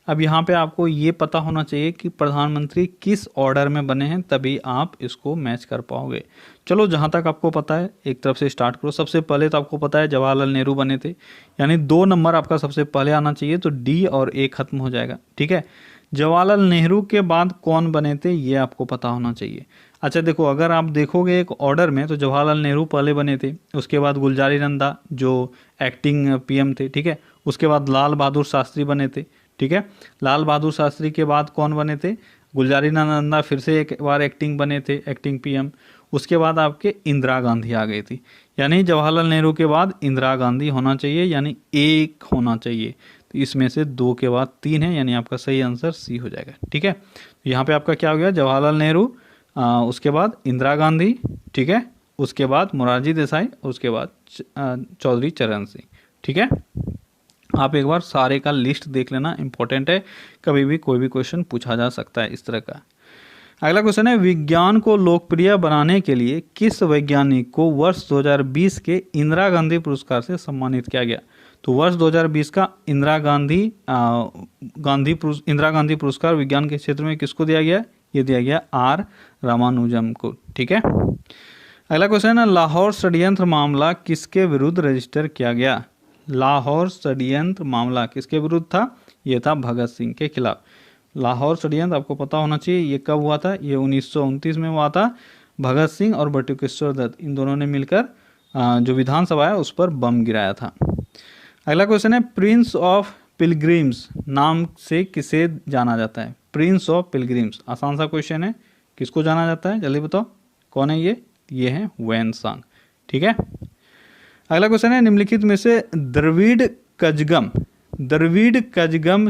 अब यहाँ पे आपको ये पता होना चाहिए कि प्रधानमंत्री किस ऑर्डर में बने हैं, तभी आप इसको मैच कर पाओगे। चलो जहाँ तक आपको पता है एक तरफ से स्टार्ट करो। सबसे पहले तो आपको पता है जवाहरलाल नेहरू बने थे, यानी 2 नंबर आपका सबसे पहले आना चाहिए, तो डी और ए खत्म हो जाएगा, ठीक है। जवाहरलाल नेहरू के बाद कौन बने थे ये आपको पता होना चाहिए। अच्छा देखो, अगर आप देखोगे एक ऑर्डर में तो जवाहरलाल नेहरू पहले बने थे, उसके बाद गुलजारी नंदा जो एक्टिंग पीएम थे, ठीक है, उसके बाद लाल बहादुर शास्त्री बने थे, ठीक है। लाल बहादुर शास्त्री के बाद कौन बने थे? गुलजारी नंदा फिर से एक बार एक्टिंग बने थे, एक्टिंग पीएम। उसके बाद आपके इंदिरा गांधी आ गई थी, यानी जवाहरलाल नेहरू के बाद इंदिरा गांधी होना चाहिए, यानी एक होना चाहिए। तो इसमें से 2 के बाद 3 है, यानी आपका सही आंसर सी हो जाएगा, ठीक है। तो यहाँ पे आपका क्या हो गया? जवाहरलाल नेहरू, उसके बाद इंदिरा गांधी, ठीक है, उसके बाद मोरारजी देसाई, उसके बाद चौधरी चरण सिंह, ठीक है। आप एक बार सारे का लिस्ट देख लेना, इंपॉर्टेंट है, कभी भी कोई भी क्वेश्चन पूछा जा सकता है इस तरह का। अगला क्वेश्चन है विज्ञान को लोकप्रिय बनाने के लिए किस वैज्ञानिक को वर्ष 2020 के इंदिरा गांधी पुरस्कार से सम्मानित किया गया? तो वर्ष 2020 का इंदिरा गांधी पुरस्कार विज्ञान के क्षेत्र में किसको दिया गया? ये दिया गया आर रामानुजम को, ठीक है। अगला क्वेश्चन है लाहौर षड्यंत्र मामला किसके विरुद्ध रजिस्टर किया गया? लाहौर षड्यंत्र मामला किसके विरुद्ध था? ये था भगत सिंह के खिलाफ। लाहौर षड्यंत्र आपको पता होना चाहिए ये कब हुआ था? ये 1929 में हुआ था। भगत सिंह और बटुकेश्वर दत्त इन दोनों ने मिलकर जो विधानसभा है उस पर बम गिराया था। अगला क्वेश्चन है प्रिंस ऑफ पिलग्रिम्स नाम से किसे जाना जाता है? प्रिंस ऑफ पिलग्रिम्स, आसान सा क्वेश्चन है, किसको जाना जाता है जल्दी बताओ, कौन है ये? ये है वेन सांग, ठीक है। अगला क्वेश्चन है निम्नलिखित में से द्रविड़ कजगम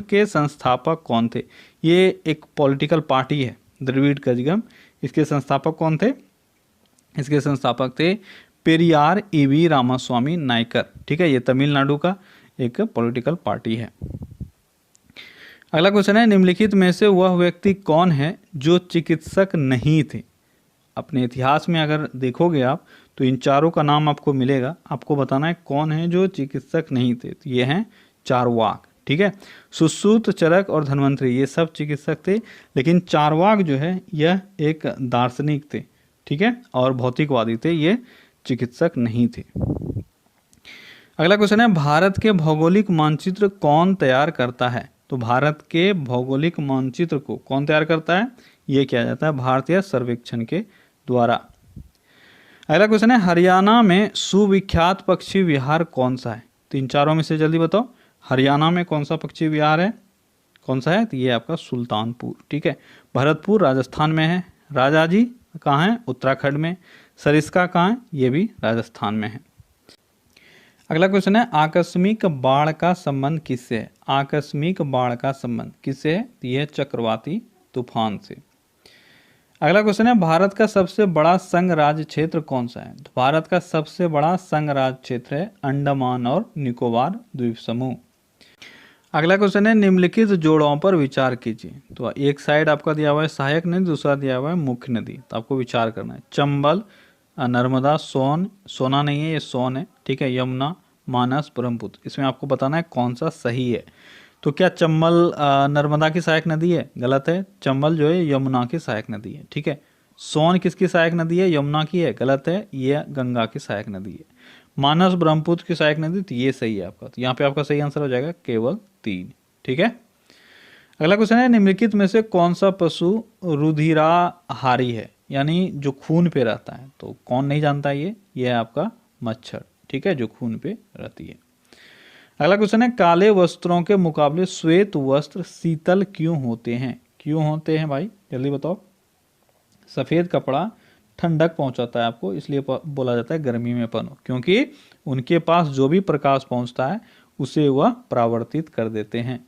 के संस्थापक कौन थे? ये एक पॉलिटिकल पार्टी है द्रविड़ कजगम, इसके संस्थापक कौन थे? इसके संस्थापक थे पेरियार ईवी रामास्वामी नायकर, ठीक है, ये तमिलनाडु का एक पॉलिटिकल पार्टी है। अगला क्वेश्चन है निम्नलिखित में से वह व्यक्ति कौन है जो चिकित्सक नहीं थे? अपने इतिहास में अगर देखोगे आप तो इन चारों का नाम आपको मिलेगा, आपको बताना है कौन है जो चिकित्सक नहीं थे। तो ये हैं चारवाक, ठीक है। सुश्रुत, चरक और धन्वंतरी ये सब चिकित्सक थे, लेकिन चारवाक जो है यह एक दार्शनिक थे, ठीक है, और भौतिकवादी थे, ये चिकित्सक नहीं थे। अगला क्वेश्चन है भारत के भौगोलिक मानचित्र कौन तैयार करता है? तो भारत के भौगोलिक मानचित्र को कौन तैयार करता है? ये किया जाता है भारतीय सर्वेक्षण के द्वारा। अगला क्वेश्चन है हरियाणा में सुविख्यात पक्षी विहार कौन सा है? तो इन चारों में से जल्दी बताओ, हरियाणा में कौन सा पक्षी विहार है, कौन सा है? तो ये आपका सुल्तानपुर, ठीक है। भरतपुर राजस्थान में है। राजाजी कहाँ है? उत्तराखंड में। सरिस्का कहाँ है? ये भी राजस्थान में है। अगला क्वेश्चन है आकस्मिक बाढ़ का संबंध किससे है? आकस्मिक बाढ़ का संबंध किससे है? तो यह चक्रवाती तूफान से। अगला क्वेश्चन है भारत का सबसे बड़ा संघ राज्य क्षेत्र कौन सा है? तो भारत का सबसे बड़ा संघ राज्य क्षेत्र है अंडमान और निकोबार द्वीप समूह। अगला क्वेश्चन है निम्नलिखित जोड़ों पर विचार कीजिए। तो एक साइड आपका दिया हुआ है सहायक नदी, दूसरा दिया हुआ है मुख्य नदी, तो आपको विचार करना है। चंबल, नर्मदा, सोन, सोना नहीं है ये सोन है, ठीक है, यमुना, मानस, ब्रह्मपुत्र, इसमें आपको बताना है कौन सा सही है। तो क्या चंबल नर्मदा की सहायक नदी है? गलत है। चंबल जो है यमुना की सहायक नदी है, ठीक है। सोन किसकी सहायक नदी है? यमुना की है, गलत है, ये गंगा की सहायक नदी है। मानस ब्रह्मपुत्र की सहायक नदी, तो ये सही है आपका। तो यहाँ पे आपका सही आंसर हो जाएगा केवल 3, ठीक है। अगला क्वेश्चन है निम्नलिखित में से कौन सा पशु रुधिराहारी है, यानी जो खून पे रहता है? तो कौन नहीं जानता ये है आपका मच्छर, ठीक है, जो खून पे रहती है। अगला क्वेश्चन है काले वस्त्रों के मुकाबले श्वेत वस्त्र शीतल क्यों होते हैं? क्यों होते हैं भाई, जल्दी बताओ। सफेद कपड़ा ठंडक पहुंचाता है आपको, इसलिए बोला जाता है गर्मी में पनो, क्योंकि उनके पास जो भी प्रकाश पहुंचता है उसे वह परावर्तित कर देते हैं।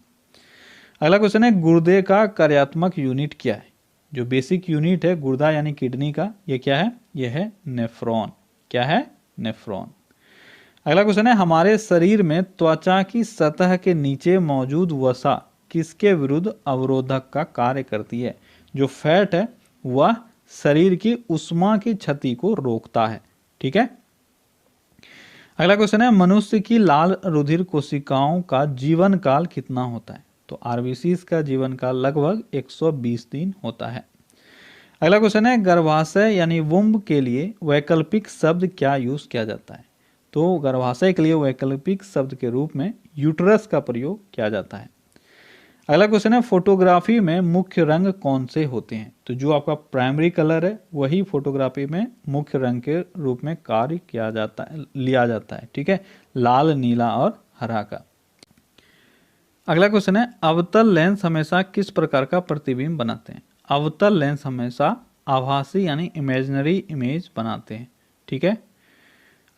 अगला क्वेश्चन है गुर्दे का कार्यात्मक यूनिट क्या है? जो बेसिक यूनिट है गुर्दा यानी किडनी का, ये क्या है? ये है नेफ्रॉन। क्या है? नेफ्रॉन। अगला क्वेश्चन है हमारे शरीर में त्वचा की सतह के नीचे मौजूद वसा किसके विरुद्ध अवरोधक का कार्य करती है? जो फैट है वह शरीर की उष्मा की क्षति को रोकता है। ठीक है। अगला क्वेश्चन है मनुष्य की लाल रुधिर कोशिकाओं का जीवन काल कितना होता है? तो आरबीसीज का जीवन काल लगभग 120 दिन होता है। अगला क्वेश्चन है गर्भाशय यानी वुम्ब के लिए वैकल्पिक शब्द क्या यूज किया जाता है? तो गर्भाशय के लिए वैकल्पिक शब्द के रूप में यूटरस का प्रयोग किया जाता है। अगला क्वेश्चन है फोटोग्राफी में मुख्य रंग कौन से होते हैं? तो जो आपका प्राइमरी कलर है वही फोटोग्राफी में मुख्य रंग के रूप में कार्य किया जाता है, लिया जाता है। ठीक है, लाल, नीला और हरा का। अगला क्वेश्चन है अवतल लेंस हमेशा किस प्रकार का प्रतिबिंब बनाते हैं? अवतल लेंस हमेशा आभासी यानी इमेजिनरी इमेज बनाते हैं। ठीक है।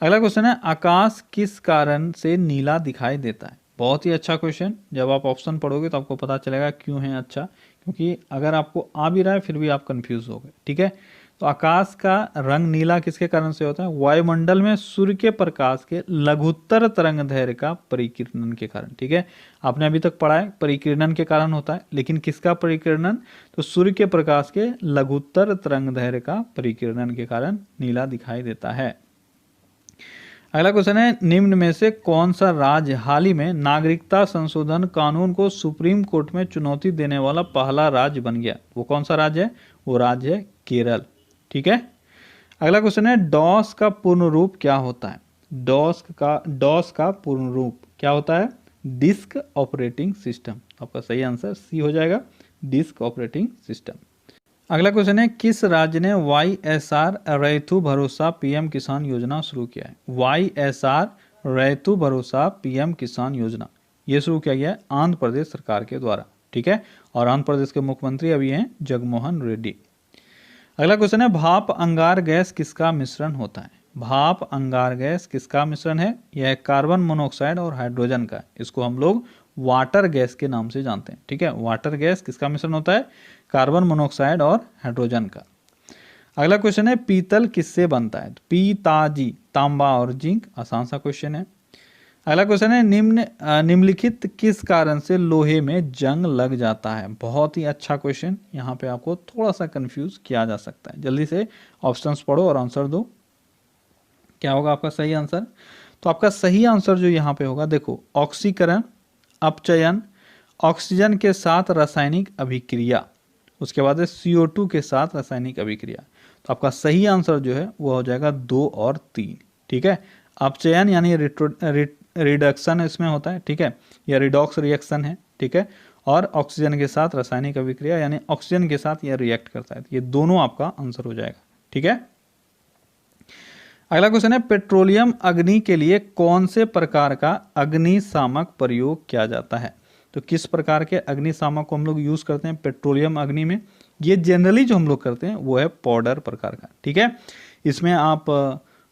अगला क्वेश्चन है आकाश किस कारण से नीला दिखाई देता है? बहुत ही अच्छा क्वेश्चन, जब आप ऑप्शन पढ़ोगे तो आपको पता चलेगा क्यों है अच्छा, क्योंकि अगर आपको आ भी रहा है फिर भी आप कंफ्यूज हो गए। ठीक है, तो आकाश का रंग नीला किसके कारण से होता है? वायुमंडल में सूर्य के प्रकाश के लघुत्तर तरंग दैर्घ्य का परिकिरणन के कारण। ठीक है, आपने अभी तक पढ़ा है परिकिरणन के कारण होता है, लेकिन किसका परिकिरणन? तो सूर्य के प्रकाश के लघुत्तर तरंग दैर्घ्य का परिकिरणन के कारण नीला दिखाई देता है। अगला क्वेश्चन है निम्न में से कौन सा राज्य हाल ही में नागरिकता संशोधन कानून को सुप्रीम कोर्ट में चुनौती देने वाला पहला राज्य बन गया? वो कौन सा राज्य है? वो राज्य है केरल। ठीक है। अगला क्वेश्चन है डॉस का पूर्ण रूप क्या होता है? डॉस का पूर्ण रूप क्या होता है? Disk operating system. आपका सही आंसर सी हो जाएगा, डिस्क ऑपरेटिंग सिस्टम। अगला क्वेश्चन है किस राज्य ने YSR रैयतु भरोसा पीएम किसान योजना शुरू किया है? YSR रैयतु भरोसा पीएम किसान योजना ये शुरू किया गया है आंध्र प्रदेश सरकार के द्वारा। ठीक है, और आंध्र प्रदेश के मुख्यमंत्री अभी हैं जगनमोहन रेड्डी। अगला क्वेश्चन है भाप अंगार गैस किसका मिश्रण होता है? भाप अंगार गैस किसका मिश्रण है? यह कार्बन मोनोऑक्साइड और हाइड्रोजन का। इसको हम लोग वाटर गैस के नाम से जानते हैं। ठीक है, वाटर गैस किसका मिश्रण होता है? कार्बन मोनोऑक्साइड और हाइड्रोजन का। अगला क्वेश्चन है पीतल किससे बनता है? पीताजी, तांबा और जिंक। आसान सा क्वेश्चन है। अगला क्वेश्चन है निम्नलिखित किस कारण से लोहे में जंग लग जाता है? बहुत ही अच्छा क्वेश्चन, यहाँ पे आपको थोड़ा सा कंफ्यूज किया जा सकता है। जल्दी से ऑप्शंस पढ़ो और आंसर दो। क्या होगा आपका सही आंसर? तो आपका सही आंसर जो यहाँ पे होगा, देखो, ऑक्सीकरण, अपचयन, ऑक्सीजन के साथ रासायनिक अभिक्रिया, उसके बाद है CO2 के साथ रासायनिक अभिक्रिया। तो आपका सही आंसर जो है वो हो जाएगा 2 और 3। ठीक है, अपचयन यानी रिडक्शन इसमें होता है। ठीक है, यह रिडॉक्स रिएक्शन है। ठीक है, और ऑक्सीजन के साथ रासायनिक अभिक्रिया यानी ऑक्सीजन के साथ यह रिएक्ट करता है। ये दोनों आपका आंसर हो जाएगा। ठीक है। अगला क्वेश्चन है पेट्रोलियम अग्नि के लिए कौन से प्रकार का अग्निशामक प्रयोग किया जाता है? तो किस प्रकार के अग्निशामक को हम लोग यूज करते हैं पेट्रोलियम अग्नि में? ये जनरली जो हम लोग करते हैं वो है पाउडर प्रकार का। ठीक है, इसमें आप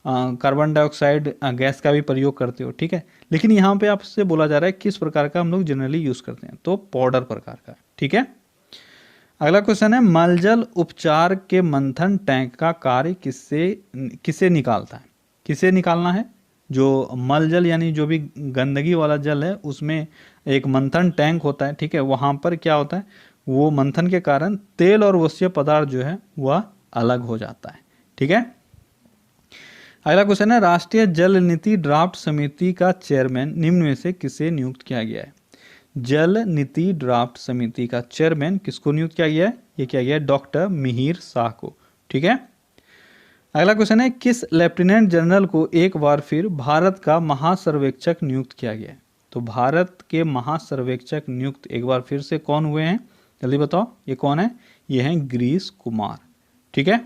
कार्बन डाइऑक्साइड गैस का भी प्रयोग करते हो। ठीक है, लेकिन यहाँ पे आपसे बोला जा रहा है किस प्रकार का हम लोग जनरली यूज करते हैं, तो पाउडर प्रकार का। ठीक है। अगला क्वेश्चन है मलजल उपचार के मंथन टैंक का कार्य किसे निकालता है? किसे निकालना है? जो मलजल यानी जो भी गंदगी वाला जल है उसमें एक मंथन टैंक होता है। ठीक है, वहाँ पर क्या होता है, वो मंथन के कारण तेल और वश्य पदार्थ जो है वह अलग हो जाता है। ठीक है। अगला क्वेश्चन है राष्ट्रीय जल नीति ड्राफ्ट समिति का चेयरमैन निम्न में से किसे नियुक्त किया गया है? जल नीति ड्राफ्ट समिति का चेयरमैन किसको नियुक्त किया गया है? ये किया गया है डॉक्टर मिहिर शाह को। ठीक है। अगला क्वेश्चन है किस लेफ्टिनेंट जनरल को एक बार फिर भारत का महासर्वेक्षक नियुक्त किया गया है? तो भारत के महासर्वेक्षक नियुक्त एक बार फिर से कौन हुए हैं? जल्दी बताओ, ये कौन है? ये हैं गिरीश कुमार। ठीक है।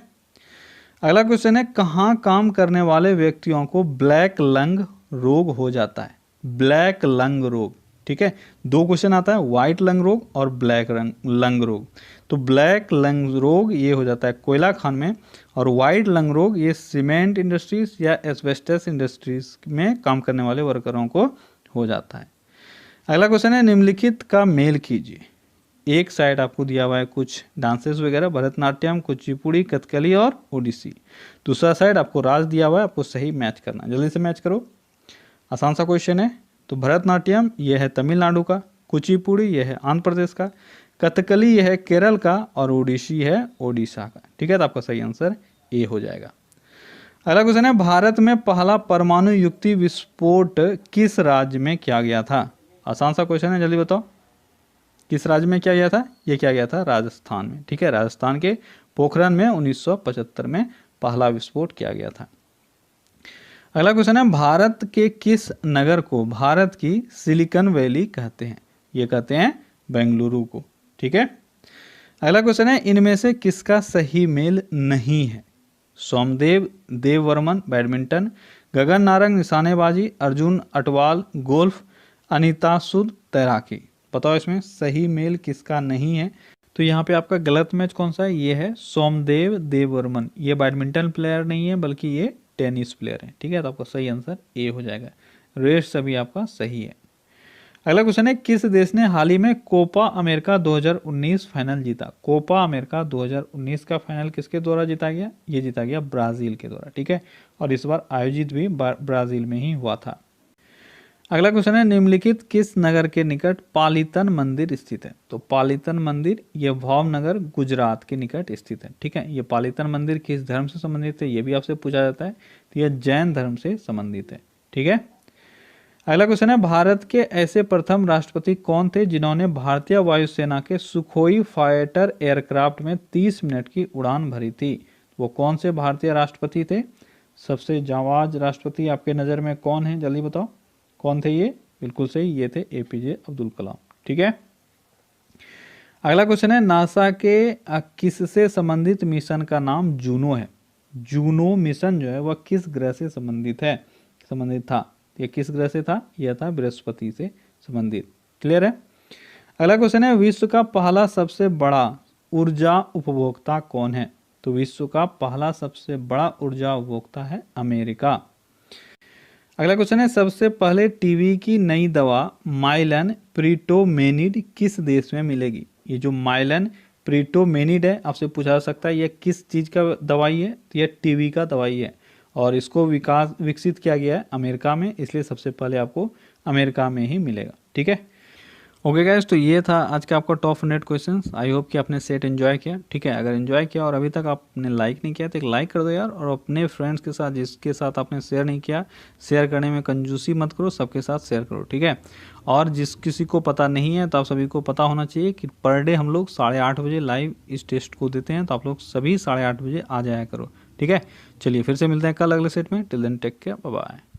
अगला क्वेश्चन है कहाँ काम करने वाले व्यक्तियों को ब्लैक लंग रोग हो जाता है? ब्लैक लंग रोग ठीक है, दो क्वेश्चन आता है, व्हाइट लंग रोग और ब्लैक लंग रोग। तो ब्लैक लंग रोग ये हो जाता है कोयला खान में, और व्हाइट लंग रोग ये सीमेंट इंडस्ट्रीज या एस्बेस्टस इंडस्ट्रीज में काम करने वाले वर्करों को हो जाता है। अगला क्वेश्चन है, निम्नलिखित का मेल कीजिए। एक साइड आपको दिया हुआ है कुछ डांसेस वगैरह, भरतनाट्यम, कुचिपुड़ी, कथकली और ओडिसी। दूसरा साइड आपको राज दिया हुआ है, आपको सही मैच करना, जल्दी से मैच करो, आसान सा क्वेश्चन है। तो भरतनाट्यम ये है तमिलनाडु का, कुचिपुड़ी ये है आंध्र प्रदेश का, कथकली ये है केरल का, और ओडिसी है ओडिशा का। ठीक है, तो आपका सही आंसर ए हो जाएगा। अगला क्वेश्चन है, भारत में पहला परमाणु युक्ति विस्फोट किस राज्य में किया गया था? आसान सा क्वेश्चन है, जल्दी बताओ, किस राज्य में किया गया था? ये किया गया था राजस्थान में। ठीक है, राजस्थान के पोखरण में 1975 में पहला विस्फोट किया गया था। अगला क्वेश्चन है, भारत के किस नगर को भारत की सिलिकॉन वैली कहते हैं? ये कहते हैं बेंगलुरु को। ठीक है, अगला क्वेश्चन है, इनमें से किसका सही मेल नहीं है? सोमदेव देववर्मन बैडमिंटन, गगन नारंग निशानेबाजी, अर्जुन अटवाल गोल्फ, अनीता सूद तैराकी। बताओ इसमें सही मेल किसका नहीं है? तो यहाँ पे आपका गलत मैच कौन सा है? ये है सोमदेव देववर्मन। ये बैडमिंटन प्लेयर नहीं है बल्कि ये टेनिस प्लेयर है। ठीक है, तो आपका सही आंसर ए हो जाएगा, रेस्ट सभी आपका सही है। अगला क्वेश्चन है, किस देश ने हाल ही में कोपा अमेरिका 2019 फाइनल जीता? कोपा अमेरिका 2019 का फाइनल किसके द्वारा जीता गया? ये जीता गया ब्राजील के द्वारा। ठीक है, और इस बार आयोजित भी ब्राजील में ही हुआ था। अगला क्वेश्चन है, निम्नलिखित किस नगर के निकट पालीतन मंदिर स्थित है? तो पालीतन मंदिर ये भावनगर गुजरात के निकट स्थित है। ठीक है, ये पालीतन मंदिर किस धर्म से संबंधित है? ये भी आपसे पूछा जाता है, तो यह जैन धर्म से संबंधित है। ठीक है, अगला क्वेश्चन है, भारत के ऐसे प्रथम राष्ट्रपति कौन थे जिन्होंने भारतीय वायुसेना के सुखोई फाइटर एयरक्राफ्ट में 30 मिनट की उड़ान भरी थी? वो कौन से भारतीय राष्ट्रपति थे? सबसे जाबाज राष्ट्रपति आपके नज़र में कौन है? जल्दी बताओ, कौन थे ये? बिल्कुल सही, ये थे एपीजे अब्दुल कलाम। ठीक है, अगला क्वेश्चन है, नासा के किससे संबंधित मिशन का नाम जूनो है? जूनो मिशन जो है वह किस ग्रह से संबंधित था? ये किस ग्रह से था? यह था बृहस्पति से संबंधित। क्लियर है। अगला क्वेश्चन है, विश्व का पहला सबसे बड़ा ऊर्जा उपभोक्ता कौन है? तो विश्व का पहला सबसे बड़ा ऊर्जा उपभोक्ता है अमेरिका। अगला क्वेश्चन है, सबसे पहले टीबी की नई दवा माइलन प्रीटोमेनिड किस देश में मिलेगी? ये जो माइलन प्रीटोमेनिड है आपसे पूछा जा सकता है, यह किस चीज़ का दवाई है? तो यह टीबी का दवाई है, और इसको विकसित किया गया है अमेरिका में, इसलिए सबसे पहले आपको अमेरिका में ही मिलेगा। ठीक है, ओके गाइस, तो ये था आज का आपका टॉप 100 क्वेश्चंस। आई होप कि आपने सेट एंजॉय किया। ठीक है, अगर एंजॉय किया और अभी तक आपने लाइक नहीं किया तो एक लाइक कर दो यार, और अपने फ्रेंड्स के साथ जिसके साथ आपने शेयर नहीं किया, शेयर करने में कंजूसी मत करो, सबके साथ शेयर करो। ठीक है, और जिस किसी को पता नहीं है तो आप सभी को पता होना चाहिए कि पर डे हम लोग 8:30 बजे लाइव इस टेस्ट को देते हैं, तो आप लोग सभी 8:30 बजे आ जाया करो। ठीक है, चलिए फिर से मिलते हैं कल अगले सेट में। Till then take care, bye bye.